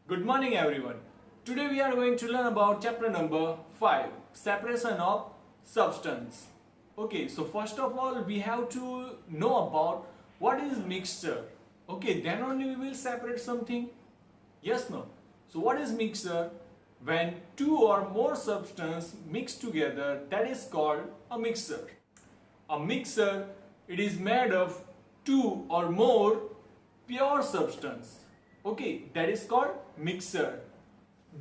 Good morning everyone. Today we are going to learn about chapter number 5, separation of substance. Okay, so first of all we have to know about what is mixture. Okay, then only we will separate something. Yes, no. So what is mixture? When two or more substance mix together, that is called a mixture. A mixture, it is made of two or more pure substance. Okay, that is called mixture.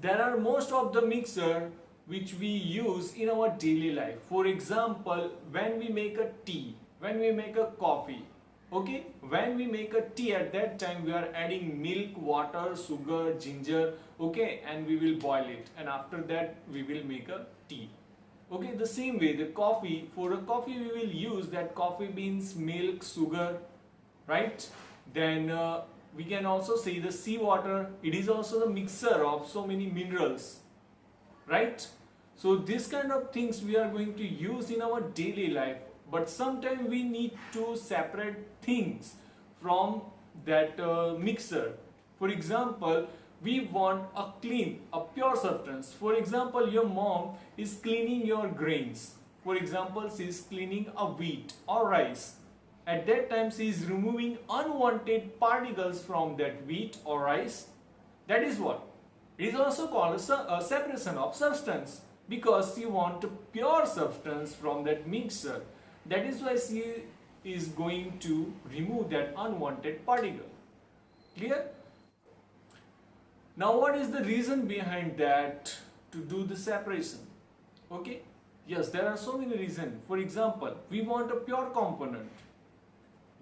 There are most of the mixture which we use in our daily life. For example, when we make a tea, when we make a coffee, okay, when we make a tea, at that time we are adding milk, water, sugar, ginger, okay, and we will boil it, and after that we will make a tea. Okay, the same way the coffee, for a coffee we will use that coffee beans, milk, sugar, right? Then we can also say the seawater, it is also the mixture of so many minerals, right? So this kind of things we are going to use in our daily life, but sometimes we need to separate things from that mixture. For example, we want a clean, a pure substance. For example, your mom is cleaning your grains. For example, she is cleaning a wheat or rice. At that time she is removing unwanted particles from that wheat or rice. That is what? It is also called a separation of substance, because she wants a pure substance from that mixture. That is why she is going to remove that unwanted particle. Clear? Now what is the reason behind that to do the separation? Okay? Yes, there are so many reasons. For example, we want a pure component.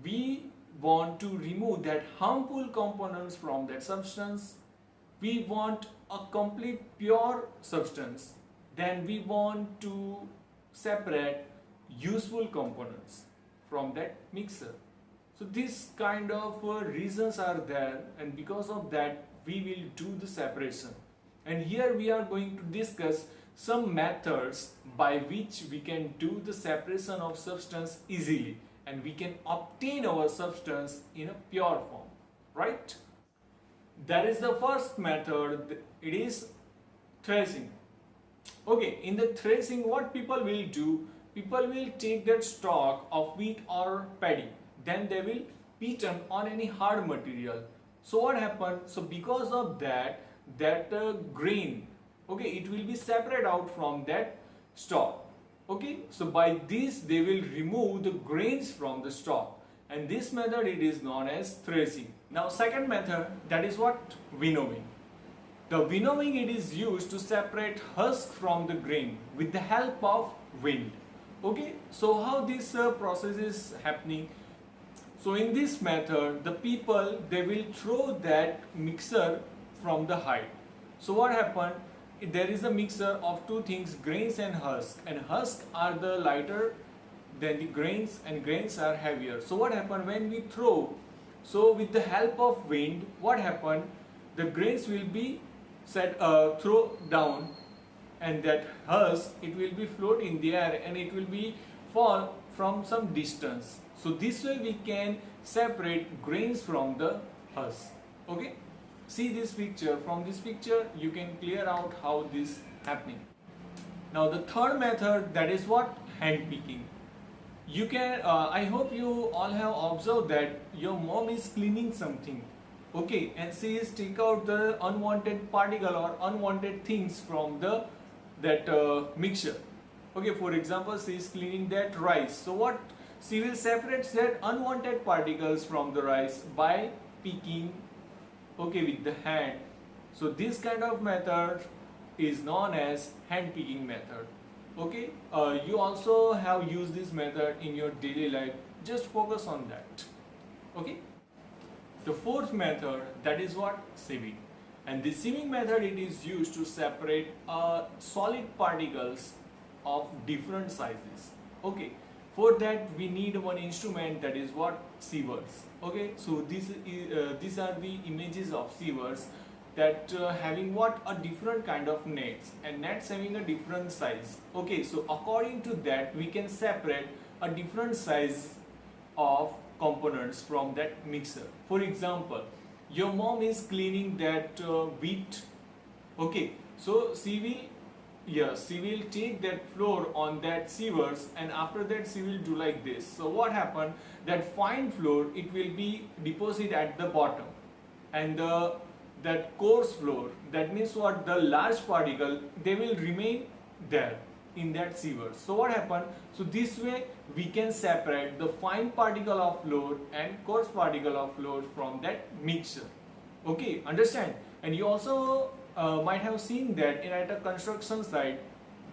We want to remove that harmful components from that substance. We want a complete pure substance. Then we want to separate useful components from that mixer. So these kind of reasons are there, and because of that we will do the separation. And here we are going to discuss some methods by which we can do the separation of substance easily, and we can obtain our substance in a pure form, right? That is the first method. It is threshing. Okay, in the threshing what people will do, people will take that stalk of wheat or paddy, then they will beat them on any hard material. So what happened? So because of that, grain, okay, it will be separated out from that stalk. Okay, so by this they will remove the grains from the stalk, and this method it is known as threshing. Now second method, that is what? Winnowing. The winnowing, it is used to separate husk from the grain with the help of wind. Okay, so how this process is happening? So in this method, the people, they will throw that mixer from the height. So what happened? There is a mixture of two things, grains and husk, and husk are the lighter than the grains, and grains are heavier. So what happened when we throw? So with the help of wind, what happened? The grains will be throw down, and that husk, it will be float in the air, and it will be fall from some distance. So this way we can separate grains from the husk. Okay, see this picture. From this picture you can clear out how this happening. Now the third method, that is what? Hand picking. You can I hope you all have observed that your mom is cleaning something, okay, and she is take out the unwanted particle or unwanted things from the mixture. Okay, for example, she is cleaning that rice. So what? She will separate that unwanted particles from the rice by picking, okay, with the hand. So this kind of method is known as hand picking method. Okay, you also have used this method in your daily life. Just focus on that. Okay. The fourth method, that is what? Sieving. And the sieving method, it is used to separate solid particles of different sizes. Okay, for that we need one instrument, that is what? Sievers. Okay, so these are the images of sievers, that having what? A different kind of nets, and nets having a different size. Okay, so according to that we can separate a different size of components from that mixer. For example, your mom is cleaning that wheat. Okay, so she will take that flour on that sievers, and after that she will do like this. So what happened, that fine flour, it will be deposited at the bottom, and that coarse flour, that means what, the large particle, they will remain there in that sievers. So what happened, so this way we can separate the fine particle of flour and coarse particle of flour from that mixture. Okay, understand? And you also might have seen that at a construction site,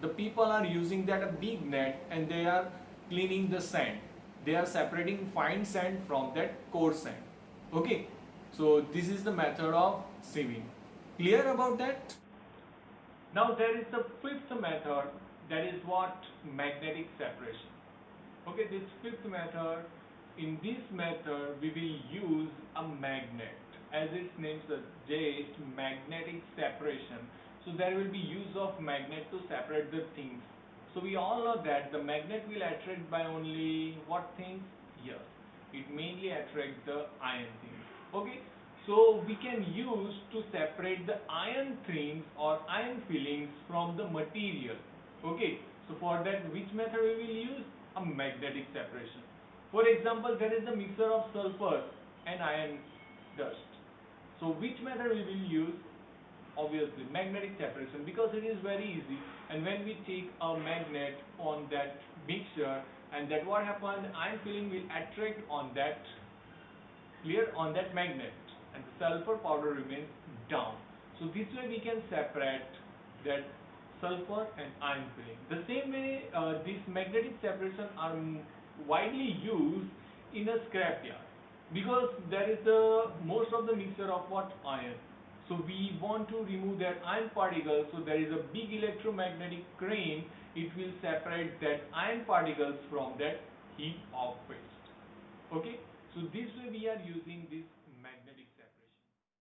the people are using that a big net, and they are cleaning the sand. They are separating fine sand from that coarse sand. Okay, so this is the method of sieving. Clear about that? Now there is the fifth method, that is what, magnetic separation. Okay, this fifth method, in this method we will use a magnet. As its name suggests, magnetic separation. So there will be use of magnet to separate the things. So we all know that the magnet will attract by only what things? Yes, it mainly attracts the iron things. Okay, so we can use to separate the iron things or iron fillings from the material. Okay, so for that, which method we will use? A magnetic separation. For example, there is a mixture of sulfur and iron dust. So which method we will use? Obviously magnetic separation, because it is very easy. And when we take a magnet on that mixture, and that what happens, iron filling will attract on that, clear, on that magnet, and the sulfur powder remains down. So this way we can separate that sulfur and iron filling. The same way this magnetic separation are widely used in a scrapyard, because there is the most of the mixture of what, iron. So we want to remove that iron particle, so there is a big electromagnetic crane, it will separate that iron particles from that heap of paste. Okay, so this way we are using this